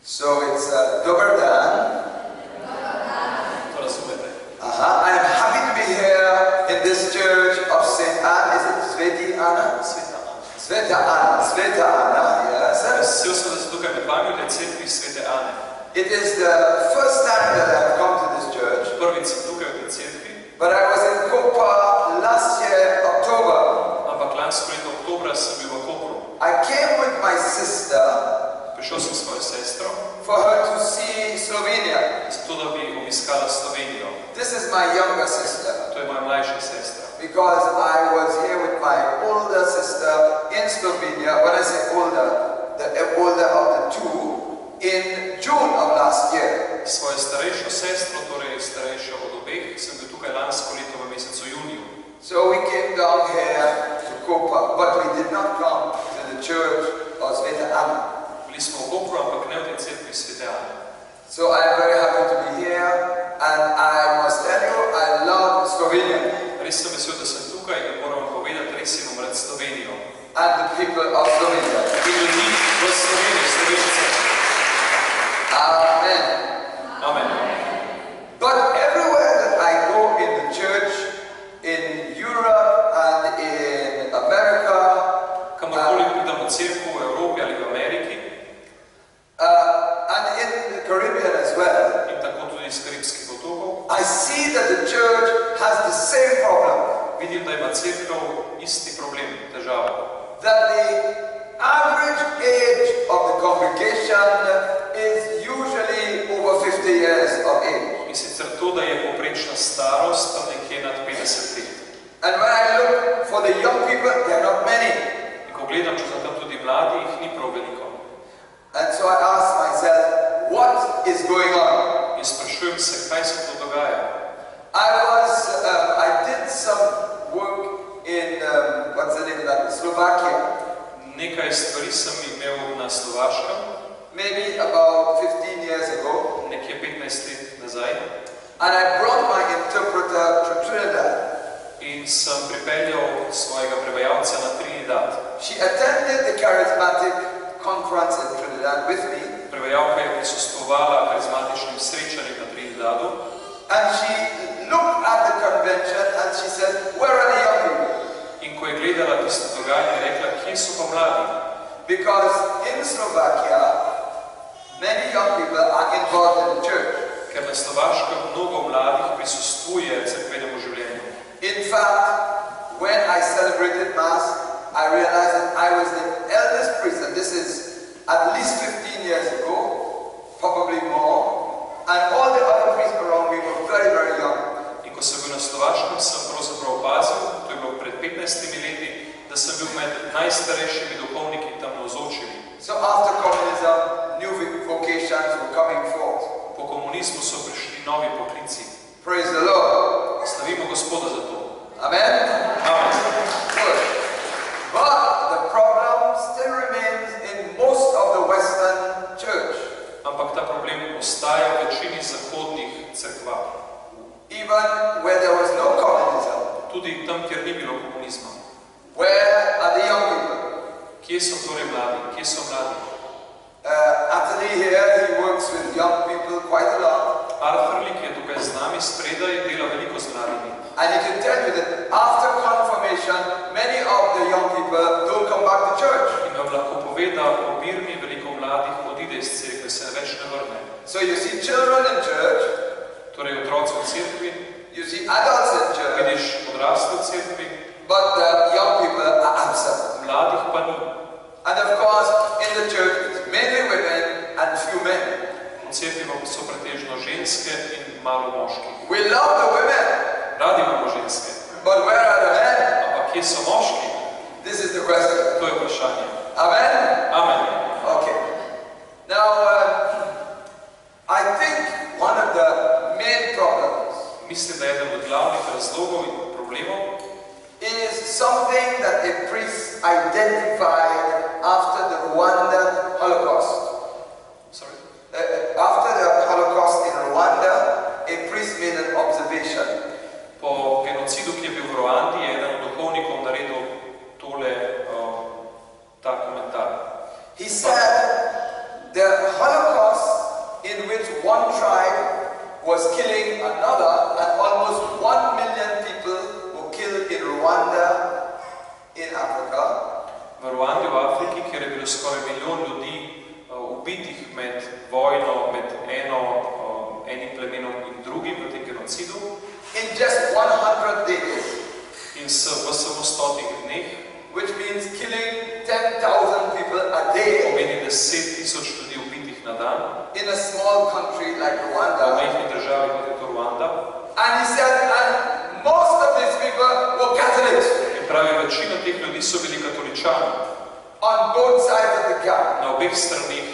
So it's Dobar Dan. I am happy to be here in this church of St. Anne. Is it Sveti Anna? Sveta Anna. Sveta Anna, yes. It is the first time that I have come to this church. But I was in Koper last year, October. I came with my sister for her to see Slovenia. This is my younger sister. Because I was here with my older sister in Slovenia. When I say older, the older of the two, in June of last year. So we came down here to Koper, but we did not come to the church of Sveta Anna. So I am very happy to be here, and I must tell you, I love Slovenia. And the people of Slovenia. Amen. Amen. But everywhere that I go in the church, in Europe and in America, and in the Caribbean as well, I see that the church has the same problem. That the average age of the congregation is usually over 50 years of age. And when I look for the young people, there are not many. And so I ask myself, what is going on? I did some work in, what's the name of that, Slovakia. Maybe about 15 years ago. And I brought my interpreter to Trinidad. She attended the charismatic conference in Trinidad with me. And she looked at the convention and she said, where are the young people? Because in Slovakia, many young people are involved in the church. In fact, when I celebrated Mass, I realized that I was the eldest priest, and this is at least 15 years ago, probably more, and all the other priests around me were very, very young. So after communism, new vocations were coming forth. Praise the Lord. Amen? Amen. Good. But the problem still remains in most of the Western church. Even where there was no communism. Where are the young people? Anthony here, he works with young people quite a lot. And he can tell you that after confirmation, many of the young people don't come back to church. So you see children in church, you see adults in church, but the young people are absent. And of course, in the church, it's mainly women and few men. We love the women, but where are the men? This is the question. Amen? Amen. Okay. Now, I think one of the main problems is something that a priest identified after the Rwandan Holocaust. Sorry? After the Holocaust in Rwanda, a priest made an observation. Po genocidu, ki je bil v Rwandi, je eden od duhovnikov naredil ta komentar. He said the Holocaust in which one tribe was killing another, and almost 1 million people were killed in Rwanda, in Africa. V Ruandi, v Afriki, kjer je bilo skoraj milijon ljudi ubitih med vojno, med enim plemenom in drugim v tem genocidu. In just 100 days. In v samo 100 dneh. Which means killing 10,000 people a day. Pomeni 10,000 ljudi ubitih na dan. In a small country like Rwanda. V majhni državi kot je to Rwanda. And he said, and most of these people were Catholics. In pravi, večina teh ljudi so bili katoličani. On both sides of the gap. Na obeh stranih.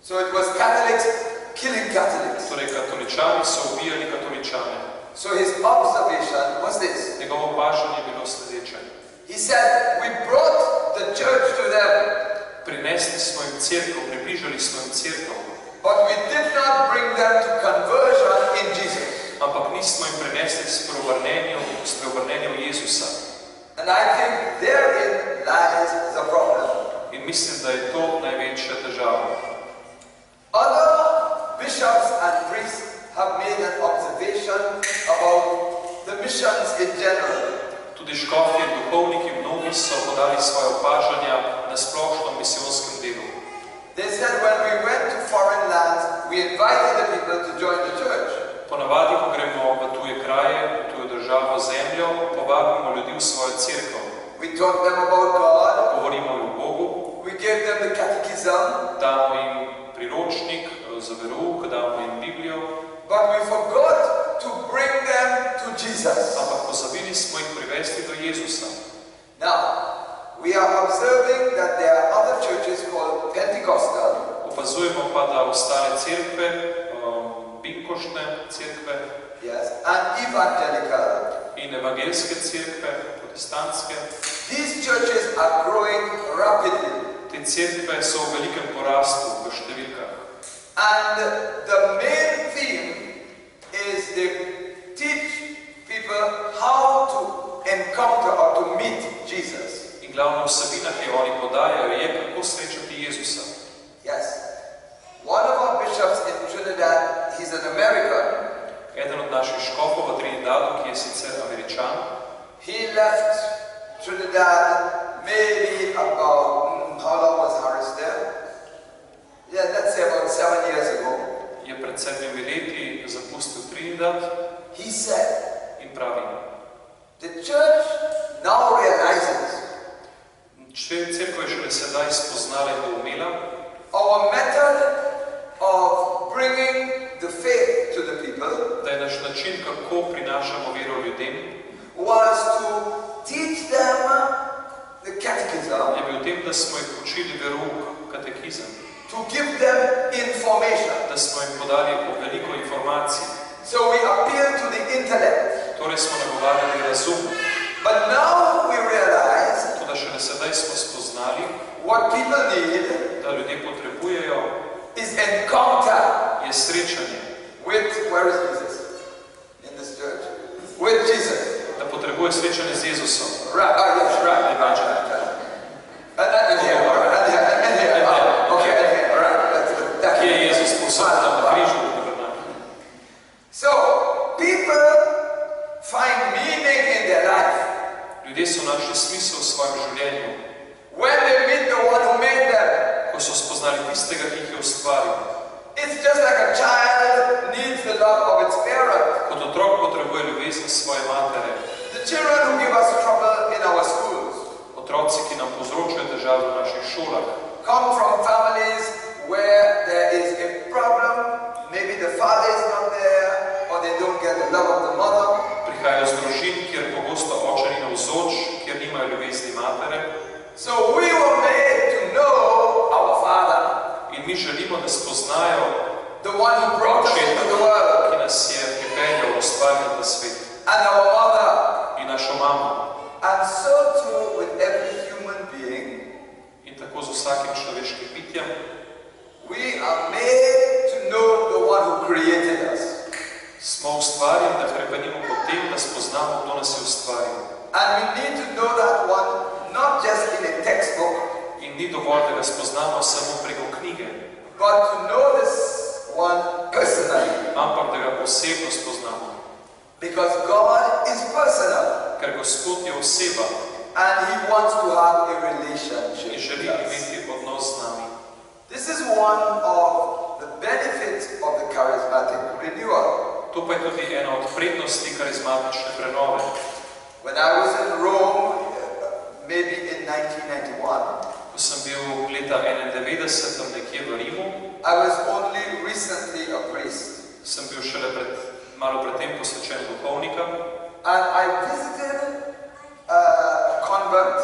So it was Catholics killing Catholics. Torej, katoličani so ubijali katoličane. So his observation was this. Njegovo opažanje je bilo sledeče. He said, we brought the church to them. Prinesli smo jim cerkev, približali smo jim cerkev. But we did not bring them to conversion in Jesus. Ampak nismo jim prinesli spreobrnenja v Jezusa. And I think therein lies the problem. In mislim, da je to največja težava. Other bishops and priests have made an observation about the missions in general. Tudi škofje in duhovniki mnogi so podali svoje opažanja na splošnem misijonskem delu. They said when we went to foreign lands, we invited the people to join the church. Ponavadi, ko gremo v tuje kraje, v tujo državo, zemljo, povabimo ljudi v svojo cerkev. We taught them about God. Govorimo o Bogu. We gave them the catechism. Damo jim priročnik za verouk, damo jim Biblijo. But we forgot to bring them to Jesus. Ampak pozabili smo jih privesti do Jezusa. Now, we are observing that there are other churches called Pentecostal. Opazujemo pa, da ostale cerkve, binkoštne cerkve, yes, and evangelical. In evangelske cerkve, protestantske. These churches are growing rapidly. Te cerkve so v velikem porastu v številkah. And the main theme is they teach people how to encounter or to meet Jesus. In glavna vsebina, ki jo oni podajajo, je kako srečati Jezusa. Yes. One of our bishops in Trinidad, he's an American. Eden od naših škofov v Trinidadu, ki je sicer Američan, he left Trinidad maybe about, how long was Harris there? Yeah, let's say about 7 years ago. Je pred 7 leti zapustil Trinidad. He said, in pravi, the church now realizes cerkev je šele sedaj spoznala in doumela, our method of bringing the faith to the people, da je naš način, kako prinašamo vero ljudem, was to teach them the catechism, je bil tem, da smo jih učili verouk, katekizem, to give them information. Da smo jim podali veliko informacij. So we appeal to the intellect. Torej smo nagovarjali razum. But now we realize to, da šele sedaj smo spoznali, what people need, da ljudje potrebujejo, is encounter. Je srečanje. With, where is Jesus? In this church? With Jesus. Da potrebuje srečanje z Jezusom. Right, yes, right. And here, all right, and here. Okay, and here, all right. Kje je Jezus posod tam na križu? So, people find meaning in their life. Ljudje so našli smisel v svojem življenju. When they meet the one who made them. Ko so spoznali tistega, ki jih je ustvaril. It's just like a child needs the love of its parent. Kot otrok potrebuje ljubezen svoje matere. The children who give us trouble in our schools. Otroci, ki nam povzročajo težave v naših šolah. Come from families where there is a problem. Maybe the father is not there, or they don't get the love of the mother. Prihajajo z družin, kjer pogosto oče ni navzoč, kjer nimajo ljubezni matere. So we were made to know our Father. In mi želimo, da spoznajo the one who brought us into the world. Ki nas je pripeljal, ustvaril ta svet. And our mother. In našo mamo. And so too with every human being. In tako z vsakim človeškim bitjem. We are made to know the one who created us. Smo ustvarjeni, da hrepenimo po tem, da spoznamo, kdo nas je ustvaril. And we need to know that one not just in a textbook. In ni dovolj, da ga spoznamo samo preko knjige. But to know this one personally. ampak da ga osebno spoznamo. Because God is personal. Ker Gospod je oseba And He wants to have a in relationship želi with us. imeti odnos z nami. This is one of the benefits of the charismatic renewal. To pa je tudi ena od prednosti karizmatične prenove. When I was in Rome, maybe in 1991, Ko sem bil leta 1991 nekje v Rimu, I was only recently a priest. sem bil šele malo pred tem posvečen duhovnika And I visited a convent,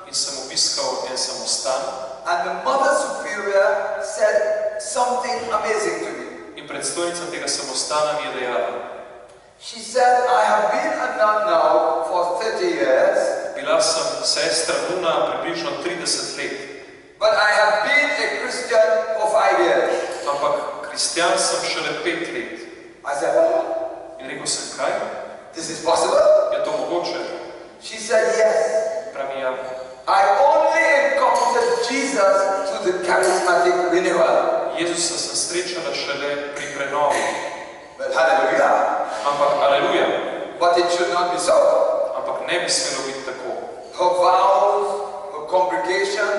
in sem obiskal en samostan and the Mother Superior said something amazing to me. in predstojnica tega samostana mi je dejala: She said, I have been a nun now for 30 years, bila sem sestra nuna približno 30 let, but I have been a Christian for 5 years. ampak kristjan sem šele 5 let. I said, oh, In rekel sem: kaj? this is possible? Je to mogoče? She said, yes. Pravi: ja. I only encountered Jesus through the charismatic renewal. Jezusa sem srečala šele pri prenovi. Well, hallelujah. Ampak aleluja. But it should not be so. Ampak ne bi smelo biti tako. Her vows, her congregation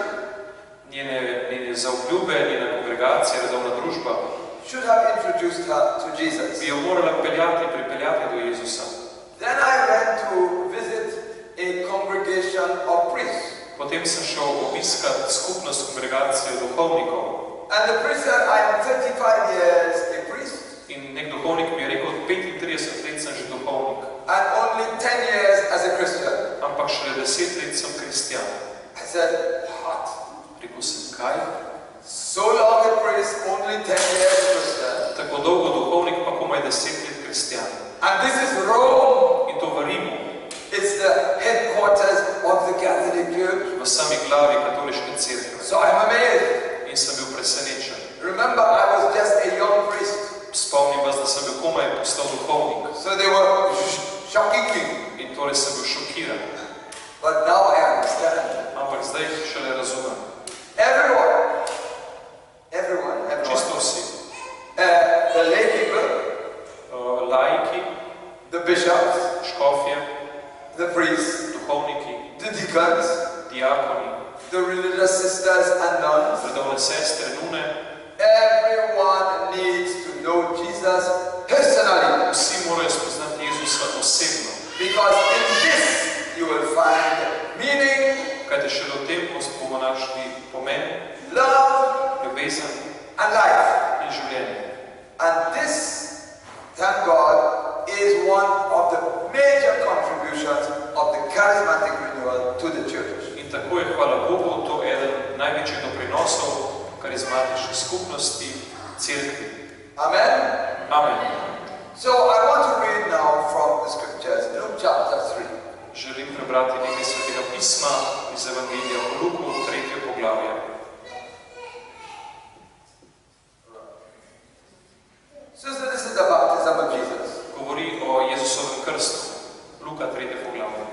Njene zaobljube, njena kongregacija, redovna družba should have introduced her to Jesus. bi jo morala pripeljati do Jezusa. Then I went to visit a congregation of priests. Potem sem šel obiskat skupnost kongregacije duhovnikov. And the priest said, I am 35 years a priest In nek duhovnik mi je rekel: 35 let sem že duhovnik, and only 10 years as a Christian. ampak šele 10 let sem kristjan. I said, what? Rekel sem: kaj? So long a priest, only 10 years a Christian. Tako dolgo duhovnik, pa komaj 10 let kristjan. And this is Rome. In to v Rimu, It's the headquarters of the Catholic Church. v sami glavi katoliške cerkve. So I'm amazed. In sem bil presenečen. Remember, I was just a young priest. Spomnim vas, da sem bil komaj postal duhovnik. So they were shocking me. In torej sem bil šokiran. But now I understand. Ampak zdaj šele razumem. Everyone. Čisto vsi. The lay people, Laiki, the bishops, škofje, the priests, duhovniki, the deacons, diakoni, the religious sisters and nuns. redovne sestre, nune. Everyone needs to know Jesus personally. Vsi morajo spoznati Jezusa osebno. Because in this you will find meaning, Kajte šele v tem bomo našli pomen, love, ljubezen and life. in življenje. And this, thank God, is one of the major contributions of the charismatic renewal to the church. In tako je, hvala Bogu, to eden največjih doprinosov karizmatične skupnosti, cerkvi. Amen? Amen. So I want to read now from the scriptures, Luke chapter 3. Želim prebrati nekaj svetega pisma iz Evangelija po Luku, 3. poglavje. So this is the baptism of Jesus. Govori o Jezusovem krstu. Luka, 3. poglavje.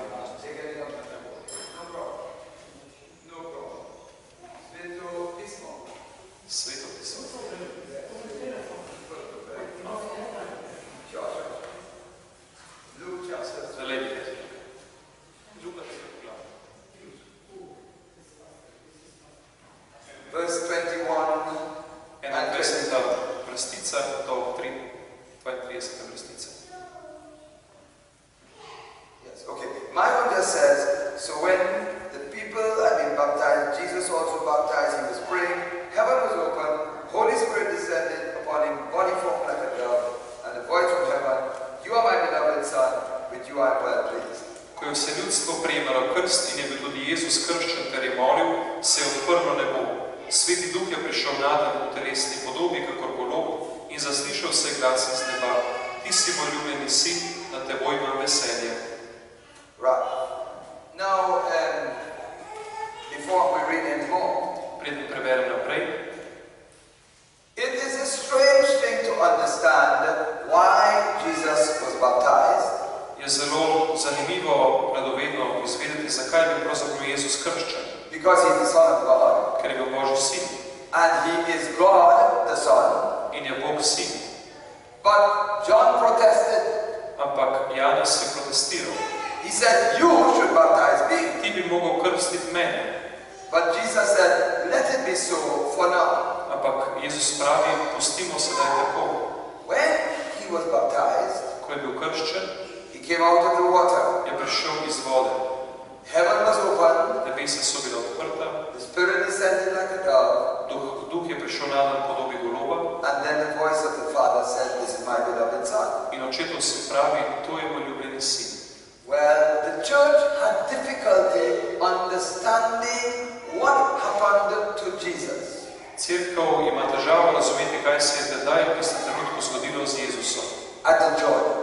Sveto pismo. Zaledite. Luka, 3. poglavje. Verse 21 and 21. 22. vrstica do 32. vrstica. Yes, okay. My one just says, so when the people had been baptized, Jesus also baptized, he was praying, heaven was open, Holy Spirit descended upon him, body formed like a dove, and the voice from heaven, you are my beloved Son, with you I am well pleased. Ko je vse ljudstvo prejemalo krst in je bil tudi Jezus krščen ter je molil, se je odprlo nebo. Sveti Duh je prišel naden v telesni podobi, kakor golob, in zaslišal se glas iz neba: Ti si moj ljubljeni sin, na teboj imam veselje. Right. Now, before we read anymore, Preden preberem naprej, it is a strange thing to understand why Jesus was baptized. je zelo zanimivo, radovedno izvedeti, zakaj je bil pravzaprav Jezus krščen. Because he is the Son of God. Ker je bil Božji sin And he is God the Son. in je Bog sin. But John protested. Ampak Janez je protestiral. He said, you should baptize me. Ti bi mogel krstiti mene. But Jesus said, let it be so for now. Ampak Jezus pravi, pustimo sedaj tako. When he was baptized, Ko je bil krščen, he came out of the water. je prišel iz vode. Heaven was open. Nebesa so bila odprta, The Spirit descended like a dove. duh je prišel nadan v podobi goloba And then the voice of the Father said, this is my beloved Son. in očetov se pravi, to je moj ljubljeni sin. Well, the church had difficulty understanding what happened to Jesus. Cerkev ima težavo razumeti, kaj se je tedaj v tistem trenutku zgodilo z Jezusom. At the Jordan.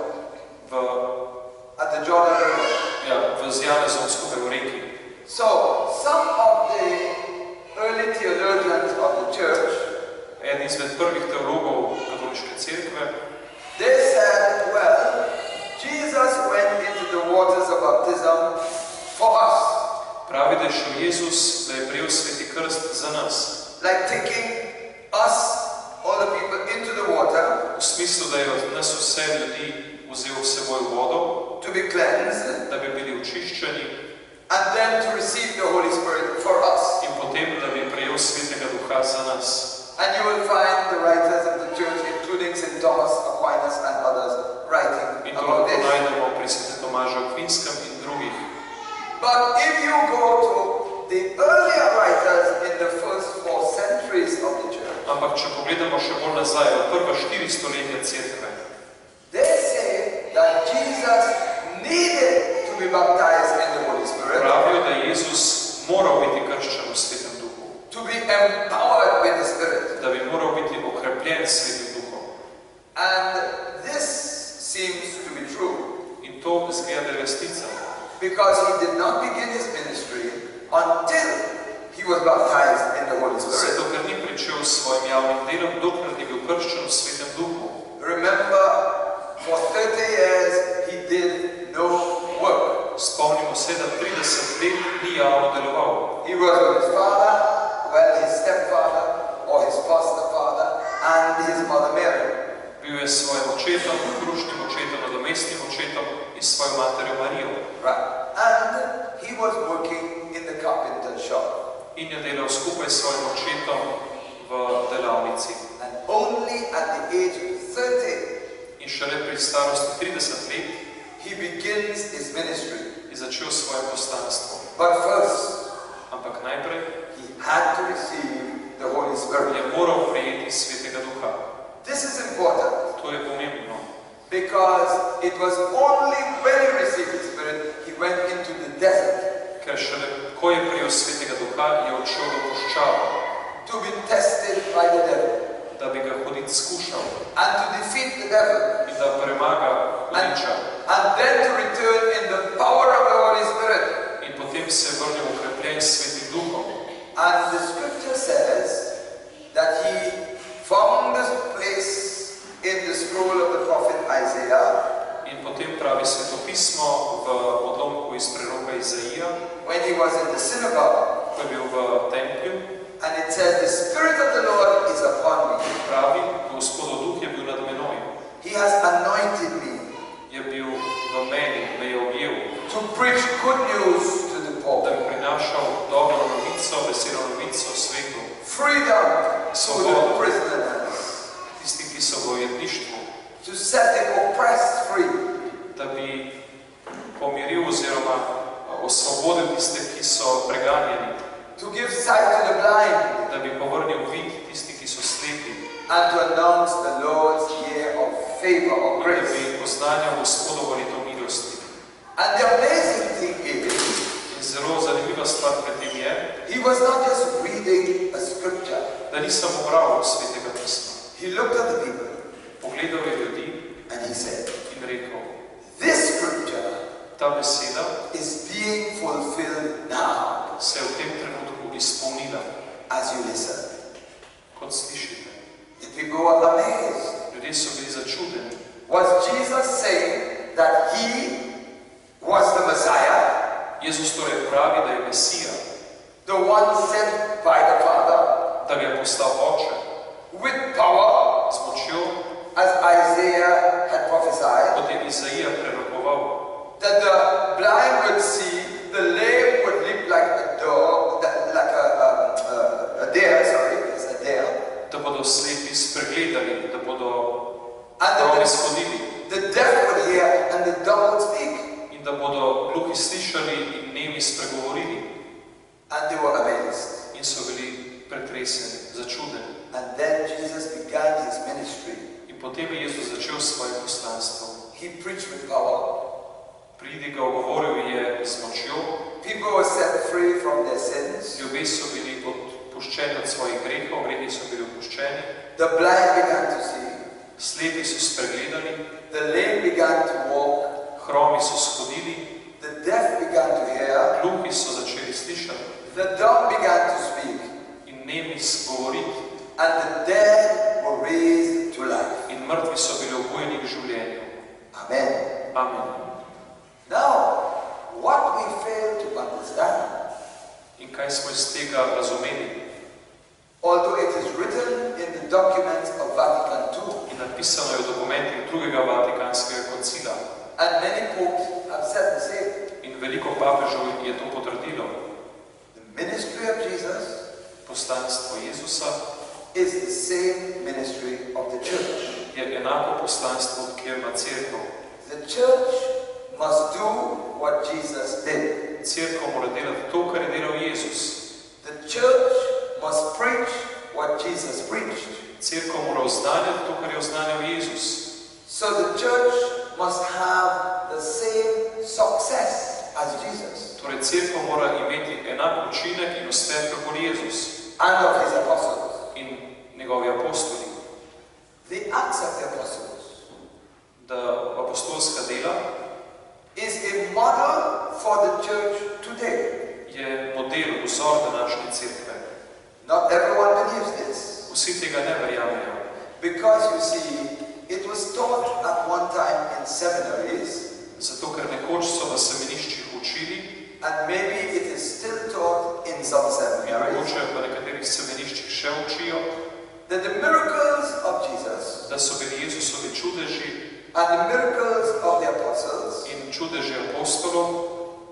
At the Jordan River. Z Janezom skupaj v reki. So, some of the early theologians of the church, Eden izmed prvih teologov katoliške cerkve, they said, well, Jesus went into the waters of baptism for us. Pravi, da je šel Jezus, da je prejel sveti krst za nas. Like taking us, all the people, into the water. V smislu, da je od nas vse ljudi vzel v seboj vodo, to be cleansed, da bi bili očiščeni, and then to receive the Holy Spirit for us. in potem, da bi prejel svetega duha za nas. And you will find the writers of the church, including St. Thomas Aquinas and others, writing In to about lahko this. najdemo pri svetem Tomažu Akvinskem in drugih. But if you go to the earlier writers in the first 4 centuries of the church, Ampak, če pogledamo še bolj nazaj, v prva 4 stoletja cerkve, they say that Jesus needed to be baptized in the Holy Spirit, pravijo, da je Jezus moral biti krščen v svetem duhu, to be empowered with the Spirit. da bi moral biti okrepljen s svetim duhom. And this seems to be true, In to izgleda, da je resnica. because he did not begin his ministry until he was baptized in the Holy Zato, Spirit. ker ni pričel s svojim javnim delom, dokler ni bil krščen v svetem duhu. Remember, for 30 years he did no work. Spomnimo se, da 30 let ni javno deloval. He was with his father, well, his stepfather, or his foster father, and his mother Mary. Bil je s svojim očetom, krušnim očetom, nadomestnim očetom in s svojo materjo Marijo. Right. And he was working in the carpenter shop. In je delal skupaj s svojim očetom v delavnici. And only at the age of 30, In šele pri starosti 30 let he begins his ministry. je začel svoje poslanstvo. But first, Ampak najprej he had to receive the Holy Spirit. je moral prejeti svetega duha. This is important To je pomembno, because it was only when he received the Spirit he went into the desert ker šele ko je prejel svetega duha, je odšel v puščavo, to be tested by the devil da bi ga hoditi skušal and to defeat the devil in da premaga hudiča. and then to return in the power of the Holy Spirit. In potem se je vrnil okrepljen s svetim duhom. And the scripture says that he found this place in the scroll of the prophet Isaiah In potem pravi svetopismo v odlomku iz preroka Izaija, when he was in the synagogue, ko je bil v templju, and it says, the Spirit of the Lord is upon me. pravi, Gospodov duh je bil nad menoj, He has anointed me je bil v meni, me je objel, to preach good news to the da poor, bi prinašal dobro novico, veselo novico svetu, freedom to the prisoners, tistim, ki so v ujetništvu, to set the oppressed free, da bi pomiril oziroma osvobodil tiste, ki so preganjeni, to give sight to the blind, da bi povrnil vid tisti, ki so slepi, and to announce the Lord's year of favor, of in da grace. bi poznanjal Gospodovo leto milosti. And the amazing thing is, In zelo zanimiva stvar pred tem je, he was not just reading a scripture. da ni samo bral svetega pisma. He looked at the people Pogledal je ljudi and he said, in rekel, this scripture ta beseda is being fulfilled now se je v tem trenutku izpolnila, as you listen. kot slišite. The people were amazed. Ljudje so bili začudeni. Was Jesus saying that he was the Messiah, Jezus torej pravi, da je Mesija, the one sent by the Father, da ga je postal oče, with power, z močjo, as Isaiah had prophesied, kot je Izaija prorokoval, that the blind would see, the lame would leap like a dog, like a deer, it's a deer. da bodo slepi spregledali, da bodo And gromi shodili the deaf would hear and the dumb would speak. in da bodo gluhi slišali in nemi spregovorili. And they were amazed. In so bili pretreseni, začudeni. And then Jesus began his ministry. In potem je Jezus začel svoje poslanstvo. He preached with power. Pridigal, govoril je z močjo. People were set free from their sins. Ljudje so bili odpuščeni od svojih grehov, grehi so bili odpuščeni. The blind began to see. Slepi so spregledali, The lame began to walk. hromi so shodili, The deaf began to hear. gluhi so začeli slišati The dumb began to speak. in nemi govoriti. And the dead were raised to life. In mrtvi so bili obojeni k življenju. Amen. Amen. Now, what we fail to understand, In kaj smo iz tega razumeli? although it is written in the documents of Vatican II, In napisano je v dokumentih drugega Vatikanskega koncila. and many popes have said the same, In veliko papežev je to potrdilo. the ministry of Jesus Poslanstvo Jezusa is the same ministry of the church. je enako poslanstvo, kjer ima cerkev. The church must do what Jesus did. Cerkev mora delati to, kar je delal Jezus. The church must preach what Jesus preached. Cerkev mora oznanjati to, kar je oznanjal Jezus. So the church must have the same success as Jesus Torej, cerkev mora imeti enak učinek in uspeh kot Jezus and of his apostles. in njegovi apostoli. The Acts of the Apostles Da apostolska dela is a model for the church today. je model, vzor današnje cerkve. Not everyone believes this, Vsi tega ne verjamejo, because you see, it was taught at one time in seminaries, zato ker nekoč so v semeniščih učili and maybe it is still taught in some in seminaries, mogoče v nekaterih semeniščih še učijo, that the miracles of Jesus da so bili Jezusovi čudeži and the miracles of the apostles in čudeži apostolov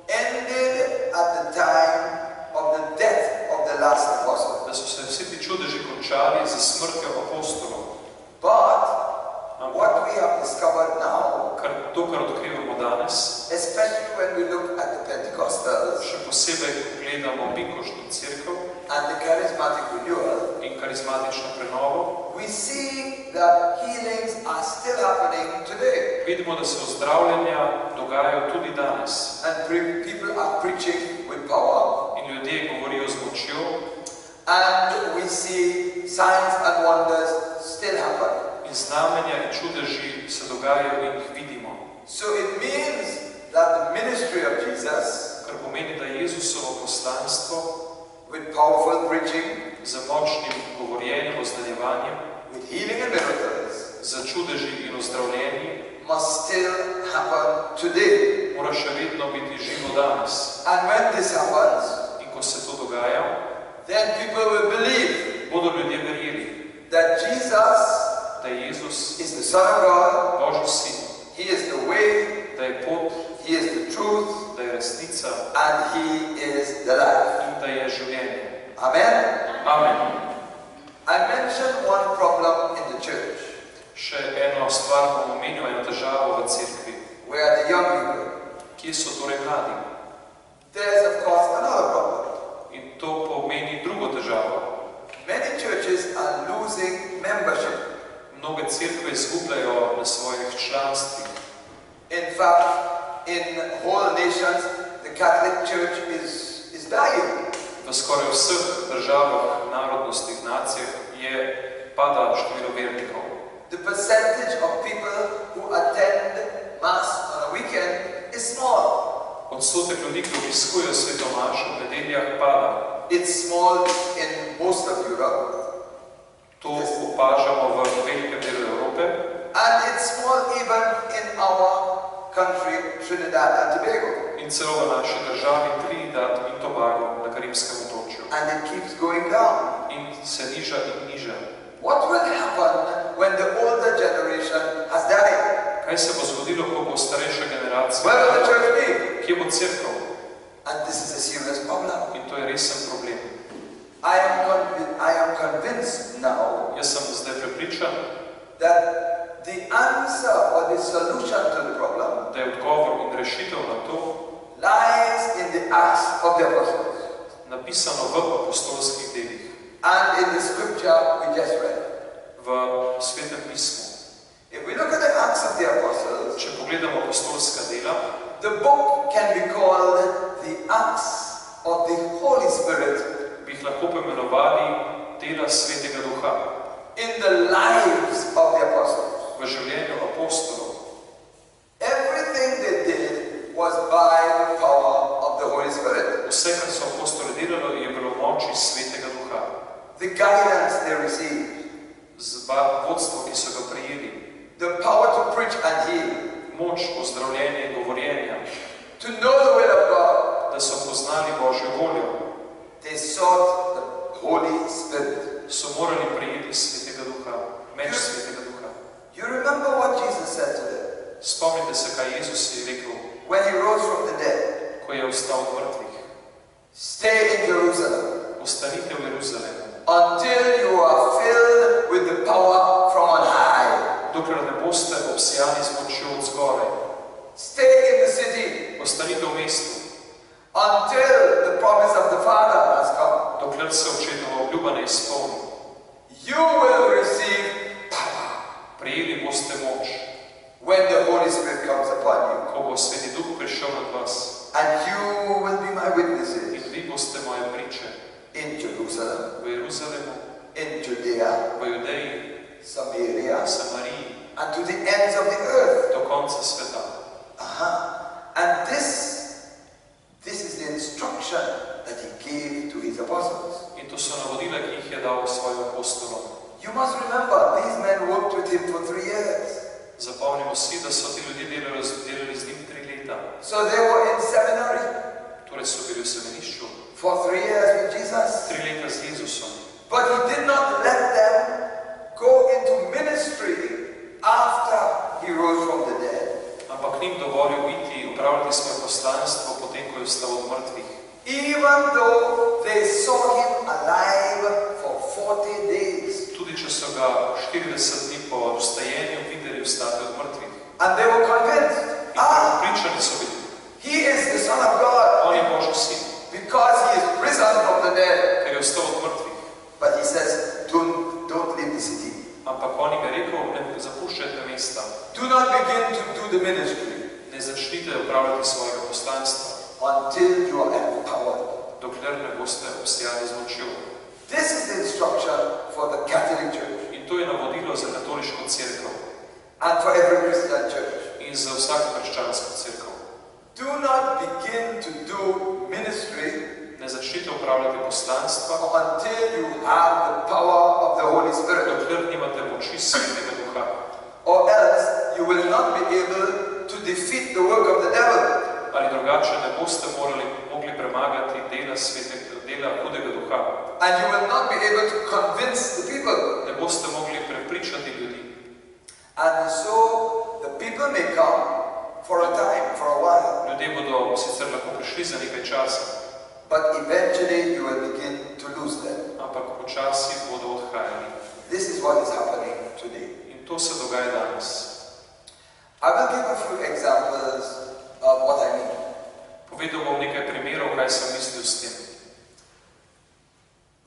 ended at the time of the death of the last apostle. da so se vsi ti čudeži končali z smrtjo apostolov. But what we have discovered now, To, kar odkrivamo danes, especially when we look at the Pentecostals še posebej, ko gledamo Binkoštno cerkev and the charismatic renewal, in karizmatično prenovo, we see that healings are still happening today. vidimo, da se ozdravljenja dogajajo tudi danes. And people are preaching with power. In ljudje govorijo z močjo And we see signs and wonders still happen. in znamenja in čudeži se dogajajo in jih vidimo. So it means that the ministry of Jesus, Kar pomeni, da Jezusovo poslanstvo with powerful preaching, z močnim govorjenjem, oznanjevanjem, with healing and miracles, z čudeži in ozdravljenji, must still happen today. mora še vedno biti živo danes. And when this happens, In ko se to dogaja, then people will believe bodo ljudje verjeli, that Jesus da je Jezus is the Son of God, Božji sin, He is the way, da je pot, He is the truth, da je resnica and He is the life. in da je življenje. Amen? Amen. I mentioned one problem in the church, Še eno stvar bom omenil, eno težavo v cerkvi. where the young people, Kje so torej mladi? there's of course another problem. In to pomeni drugo težavo. Many churches are losing membership. Mnoge cerkve izgubljajo na svojih članstvih. In fact, in whole nations, the Catholic Church is dying. V skoraj vseh državah, narodnostih, nacijah je pada število vernikov. The percentage of people who attend Mass on a weekend is small. Odstotek ljudi, ki obiskujejo sveto mašo v nedeljah, pada. It's small in most of Europe, To opažamo v velikem delu Evrope and it's small even in our country, Trinidad and Tobago. in celo v naši državi Trinidad in Tobago na Karibskem otočju. And it keeps going down. In se niža in niža. What will happen when the older generation Kaj se bo zgodilo, ko bo starejša generacija? Where will the church be? Kje bo cerkev? And this is a serious problem. In to je resen problem. I am convinced now Jaz sem zdaj prepričan, that the answer or the solution to the problem da je odgovor in rešitev na to lies in the Acts of the Apostles napisano v apostolskih delih, and in the scripture we just read. v Svetem pismu. If we look at the Acts of the Apostles, Če pogledamo apostolska dela, the book can be called the Acts of the Holy Spirit bi jih lahko poimenovali dela Svetega Duha in the lives of the apostles. v življenju apostolov. Everything they did was by the power of the Holy Spirit. Vse, kar so apostoli delali, je bilo v moči Svetega Duha. The guidance they received, Vodstvo, ki so ga prejeli, the power to preach and heal, moč ozdravljenja in govorjenja, to know the will of God. da so poznali Božjo voljo, They sought the Holy Spirit. so morali prejeti Svetega Duha, meč Svetega Duha. You remember what Jesus said to them Spomnite se, kaj Jezus je rekel, when he rose from the dead. ko je vstal od mrtvih. Stay in Jerusalem Ostanite v Jeruzalemu, until you are filled with the power from on high. dokler ne boste obsijani z močjo od zgoraj. Stay in the city Ostanite v mestu, until the promise of the Father has come. dokler se očetova obljuba ne izpolni. You will receive power Prejeli boste moč, when the Holy Spirit comes upon you. ko bo Sveti Duh prišel nad vas, And you will be my witnesses in vi boste moje priče in Jerusalem, v Jeruzalemu, in Judea, v Judeji, Samaria, v Samariji, and to the ends of the earth. do konca sveta. And this is the instruction that he gave to his apostles. In to so navodila, ki jih je dal svojim apostolom. You must remember, these men worked with him for 3 years. Zapomnimo si, da so ti ljudje delali z njim 3 leta. So they were in seminary Torej so bili v semenišču for 3 years with Jesus. 3 leta z Jezusom. But he did not let them go into ministry after he rose from the dead. Ampak njim dovolil iti upravljati svoje poslanstvo, potem ko je vstal od mrtvih. Even though they saw him alive for 40 days. Tudi če so ga 40 dni po vstajenju videli vstati od mrtvih. And they were convinced, Pričani so bili, he is the Son of God, on je Božji sin, because he is risen from the dead. ker je vstal od mrtvih. But he says, don't leave the city. Ampak on jim je rekel, ne zapuščajte mesta, Do not begin to do the ministry ne začnite upravljati svojega poslanstva, until you are empowered. dokler ne boste obsijali z močjo. This is the instruction for the Catholic Church In to je navodilo za katoliško cerkev and for every Christian church. in za vsako krščansko cerkev. Do not begin to do ministry Ne začnite upravljati poslanstva, until you have the power of the Holy Spirit, dokler nimate moči Svetega Duha. or else you will not be able to defeat the work of the devil. Ali drugače ne boste mogli premagati dela hudega duha. And you will not be able to convince the people. Ne boste mogli prepričati ljudi. And so the people may come for a time, for a while, Ljudje bodo sicer lahko prišli za nekaj časa, but eventually you will begin to lose them. ampak počasi bodo odhajali. This is what is happening today. In to se dogaja danes. I will give a few examples of what I mean. Povedal bom nekaj primerov, kaj sem mislil s tem.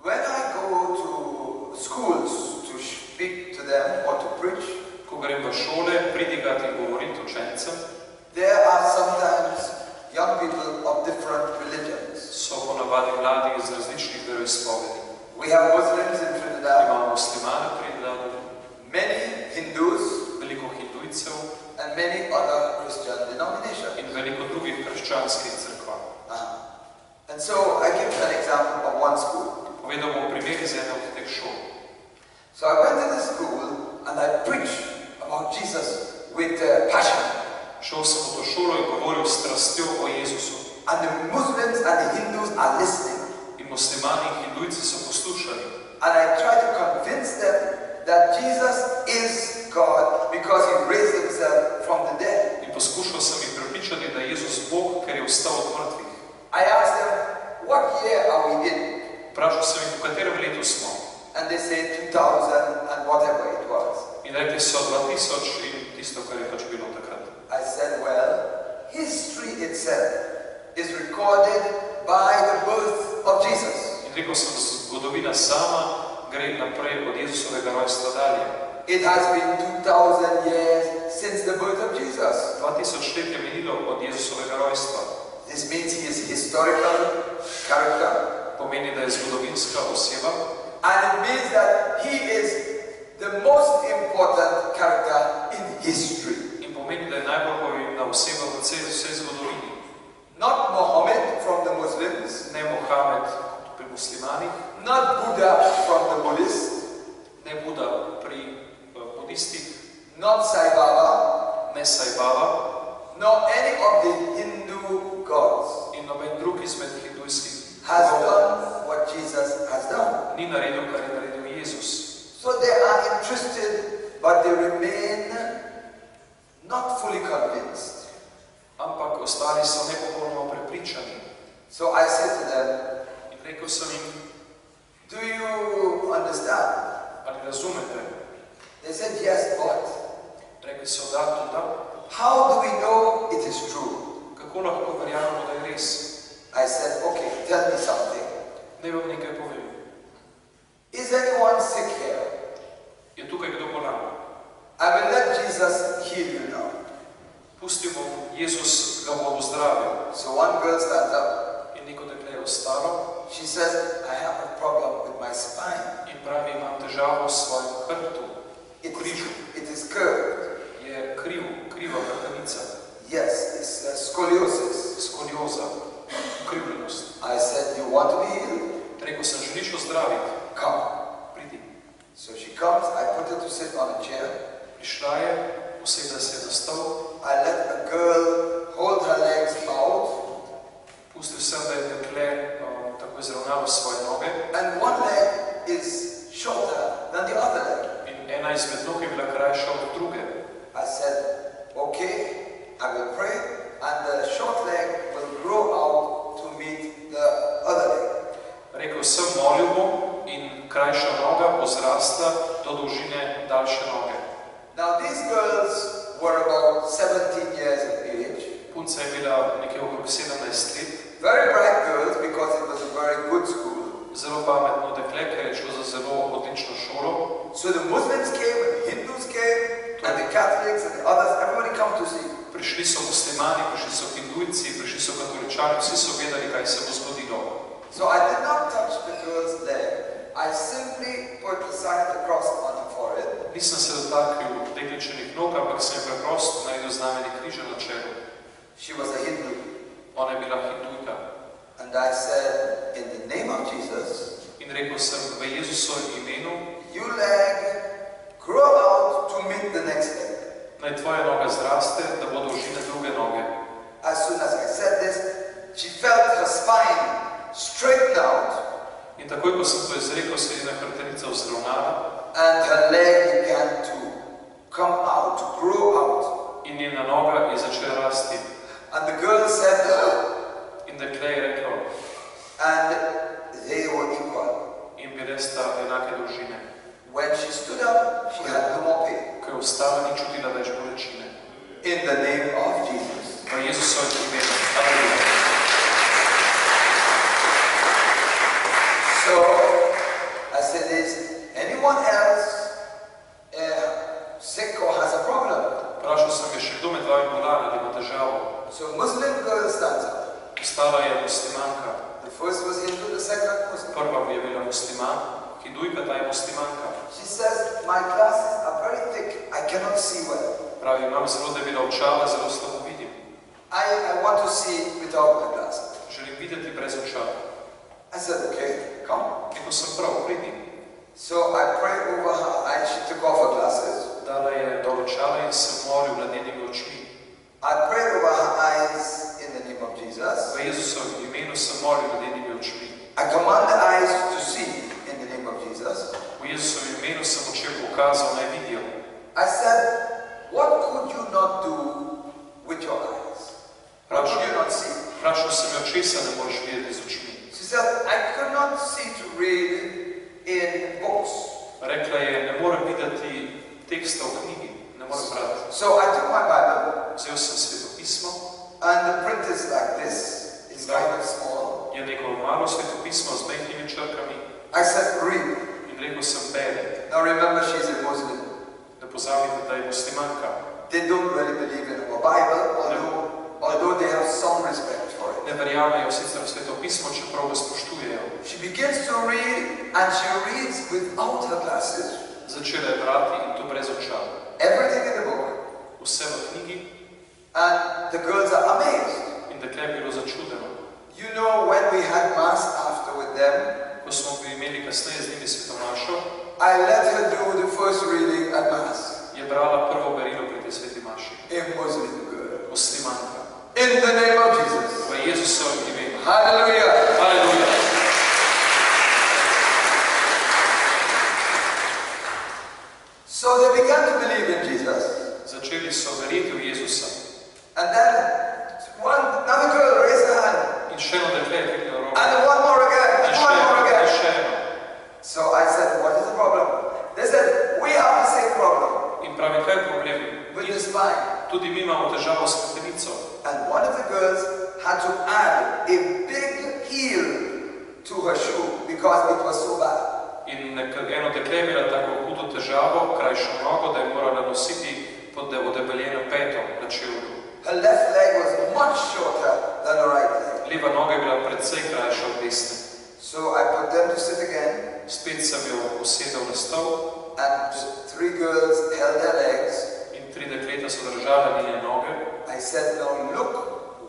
When I go to schools to speak to them or to preach, Ko grem v šole, pridigati in govoriti učencem, there are sometimes young people of different religions. so ponavadi mladi iz različnih veroizpovedi. We have Muslims in Trinidad, Imamo muslimane pri Trinidadu, many Hindus, veliko hindujcev and many other Christian denominations. in veliko drugih krščanskih cerkva. And so I give an example of one school. Povedal bom primer iz ene od teh šol. So I went to the school and I preached about Jesus with passion. Šel sem v to šolo in govoril s strastjo o Jezusu. And the Muslims and the Hindus are listening. In muslimani in hindujci so poslušali. And I try to convince them that Jesus is God because he raised himself from poskušal sem jih prepričati, da je Jezus Bog, ker je vstal od mrtvih. I asked them, what year are we in? Vprašal sem jih, v katerem letu smo. And they said 2000 and whatever it was. In rekli so 2000 in tisto, kar je pač bilo takrat. I said, well, history itself is recorded by the birth of Jesus. In rekel sem, zgodovina sama gre naprej od Jezusovega rojstva dalje. It has been 2000 years since the birth of Jesus. 2000 let je minilo od Jezusovega rojstva. This means he is historical character. Pomeni, da je zgodovinska oseba. And it means that he is the most important character in history. In pomeni, da je najbolj pomembna oseba v vsej zgodovini. Not Muhammad from the Muslims. Ne Mohamed pri muslimanih. Not Buddha from the Buddhists. Ne Buddha pri budistih. Not Sai Baba. Ne Sai Baba. Nor any of the Hindu gods. In noben drug izmed hindujskih has done what Jesus has done. Ni naredil, kar je naredil Jezus. So they are interested, but they remain not fully convinced. Ampak ostali so nepopolnoma prepričani. So I said to them, in rekel sem jim, do you understand? Ali razumete? They said, yes, but. Rekli so, da, tudi da. How do we know it is true? Kako lahko verjamemo, da je res? I said, okay, tell me something. Naj vam nekaj povem. Is anyone sick here? Je tukaj kdo bolan? I will let Jesus heal you now. Pustimo, Jezus ga bo ozdravil. So one girl stands up. In neko dekle je ostalo. She says, I have a problem with my spine. In pravi, imam težavo s svojim hrbtu. It is curved. Je kriva hrbtenica. Yes, it's scoliosis. Skolioza. Ukrivljenost. I said, you want to be healed? Rekel sem, želiš ozdraviti? Come. Pridi. So she comes, I put her to sit on a chair. Prišla je, usedla se je na stol. I let a girl hold her legs out. Pustil sem, da je dekle tako izravnalo svoje noge. And one leg is shorter than the other leg. In ena izmed nog je bila krajša od druge. I said, okay, I will pray, and the short leg will grow out to meet the other leg. Rekel sem, molil bom in krajša noga pozrasta do dolžine daljše noge. Now these girls were about 17 years of age. Punca je bila nekje okrog 17 let. Very bright girls because it was a very good school. Zelo pametno dekle, ker je šlo za zelo odlično šolo. So the Muslims came, the Hindus came, and the Catholics and the others, everybody come to see. Prišli so muslimani, prišli so hindujci, prišli so katoličani, vsi so vedeli, kaj se bo zgodilo. So I did not touch the girl's leg. I simply put the sign of the cross on her forehead. Nisem se dotaknil dekličenih nog, ampak sem je preprosto naredil znamenje križa na čelu. She was a Hindu. Ona je bila hindujka. And I said, in the name of Jesus, in rekel sem, v Jezusovem imenu, you leg grow out to meet the next leg. Naj tvoja noga zraste, da bo dolžina druge noge. As soon as I said this, she felt her spine straighten out. In takoj, ko sem to izrekel, se je njena hrbtenica vzravnala. And her leg began to come out, to grow out. In njena noga je začela rasti. And the girl said, in dekle je reklo, and they were equal. In bile sta enake dolžine. When she stood up, she had no more pain. Ko je vstala, ni čutila več bolečine. In the name of Jesus. V Jezusovem imenu. Aleluja. So, I said, is anyone else sick or has a problem? Vprašal sem, je še kdo med vami bolan ali ima težavo? So Muslim girl stands up. Vstala je muslimanka. The first was Hindu, the second Muslim. Prva je bila musliman, hindujka, ta je muslimanka. She says, my glasses are very thick, I cannot see well. Pravi, imam zelo debela očala, zelo slabo vidim. I want to see without my glasses. Želim videti brez očal. I said, okay, come. Rekel sem prav, pridi. So I prayed over her eyes, she took off her glasses. Dala je dol očala in se molil nad njenimi očmi. I prayed over her eyes in the name of Jesus. V Jezusovem imenu se molil nad njenimi očmi. I command the eyes to see in the name of Jesus. V Jezusovem imenu sem očem pokazal, naj vidijo. I said, what could you not do with your eyes? What do you not see? Vprašal sem jo, česa ne moreš videti z očmi. She said, I could not see to read in books. Rekla je, ne morem videti teksta v knjigi, ne morem brati. So I took my Bible, Vzel sem svetopismo, and the print is like this. It's kind of small. je neko malo svetopismo z majhnimi črkami I said, read. in rekel sem, beri. Now remember, she's a Muslim. Ne pozabite, da je muslimanka. They don't really believe in our Bible, although they have some respect for it. Ne verjamejo sicer v svetopismo, čeprav ga spoštujejo. She begins to read, and she reads without her glasses. Začela je brati in to brez očal. Everything in the book. Vse v knjigi And the girls are amazed. in dekle je bilo začudeno. You know, when we had mass after with them, Ko smo imeli kasneje z njimi svetomašo, I let her do the first reading at mass. je brala prvo berilo pri tej sveti maši. A Muslim girl. Muslimanka. In the name of Jesus. V Jezusovem imenu. Hallelujah. Aleluja. So they began to believe in Jesus. Začeli so verjeti v Jezusa. And then another girl raised her hand. In še eno dekle je dvignilo roko. And one more again. In And one more še again. eno. So I said, what is the problem? They said, we have the same problem In pravi, kaj je problem? with the spine. Tudi mi imamo težavo s hrbtenico. And one of the girls had to add a big heel to her shoe because it was so bad. In eno dekle je imela tako hudo težavo, krajšo nogo, da je morala nositi pod odebeljeno peto na čevlju. Her left leg was much shorter than her right leg. Leva noga je bila precej krajša od desne. So I put them to sit again, Spet sem jo usedel na stol and three girls held their legs. in 3 dekleta so držala njene noge I said, now look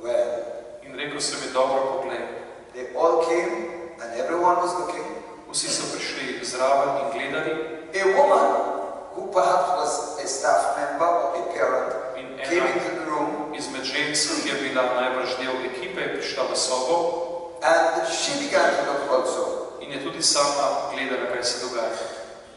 well. in rekel sem mi, dobro pogled. They all came and everyone was looking. Vsi so prišli zraven in gledali A woman who perhaps was a staff member or a parent in came ena into the room izmed žensk, ki je bila najbrž del ekipe, je prišla v sobo and she began to look also. in je tudi sama gledala, kaj se dogaja.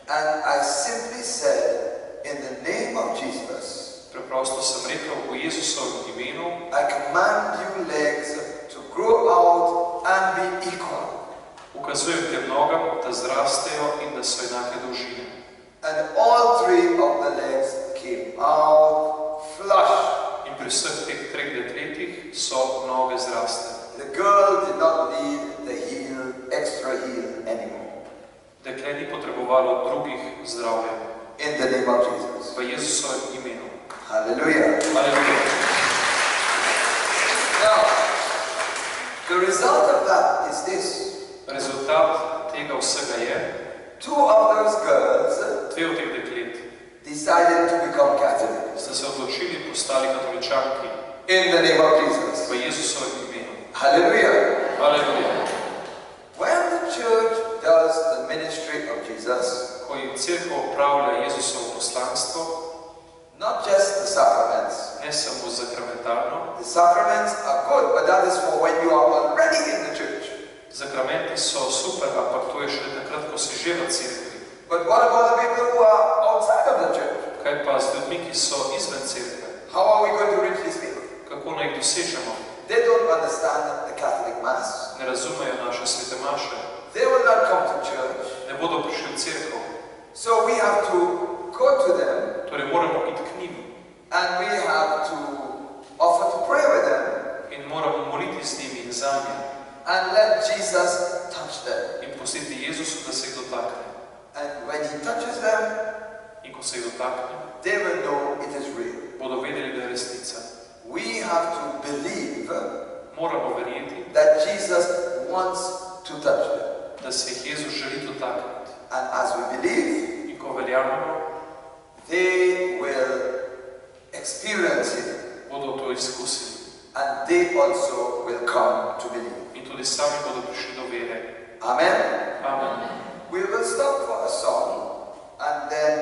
And I simply said, in the name of Jesus, Preprosto sem rekel, v Jezusovem imenu I command you legs to grow out and be equal. ukazujem tem nogam, da zrastejo in da so enake dolžine. And all three of the legs came out flush. In pri vseh teh 3 dekletih so noge zraste. The girl did not need the heel, extra heel anymore. Dekle ni potrebovalo drugih zdravljenj. In the name of Jesus. V Jezusovem imenu. Hallelujah. Aleluja. Now, the result of that is this. Rezultat tega vsega je, 2 of those girls 2 od teh deklet decided to become Catholics. sta se odločili in postali katoličanki. In the name of Jesus. V Jezusovem imenu. Hallelujah. Aleluja. When the church does the ministry of Jesus, Ko jim cerkev opravlja Jezusovo poslanstvo, not just the sacraments. ne samo zakramentalno, The sacraments are good, but that is for when you are already in the church. zakramenti so super, ampak to je šele takrat, ko si že v cerkvi. But what about the people who are outside of the church? Kaj pa z ljudmi, ki so izven cerkve? How are we going to reach these people? Kako naj jih dosežemo? They don't understand the Catholic Mass. Ne razumejo naše svete maše, They will not come to church. ne bodo prišli v cerkev. So we have to go to them Torej moramo iti k njim and we have to offer to pray with them in moramo moliti z njimi in za nje and let Jesus touch them. in pustiti Jezusu, da se jih dotakne. And when He touches them, In ko se jih dotakne, they will know it is real. bodo vedeli, da je resnica. We have to believe Moramo verjeti, that Jesus wants to touch them. da se jih Jezus želi dotakniti. And as we believe, In ko verjamemo, they will experience it bodo to izkusili. and they also will come to believe. In tudi sami bodo prišli do vere. Amen. Amen. We will stop for a song and then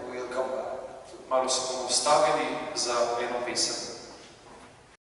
we'll come back. Malo se bomo ustavili za eno pesem.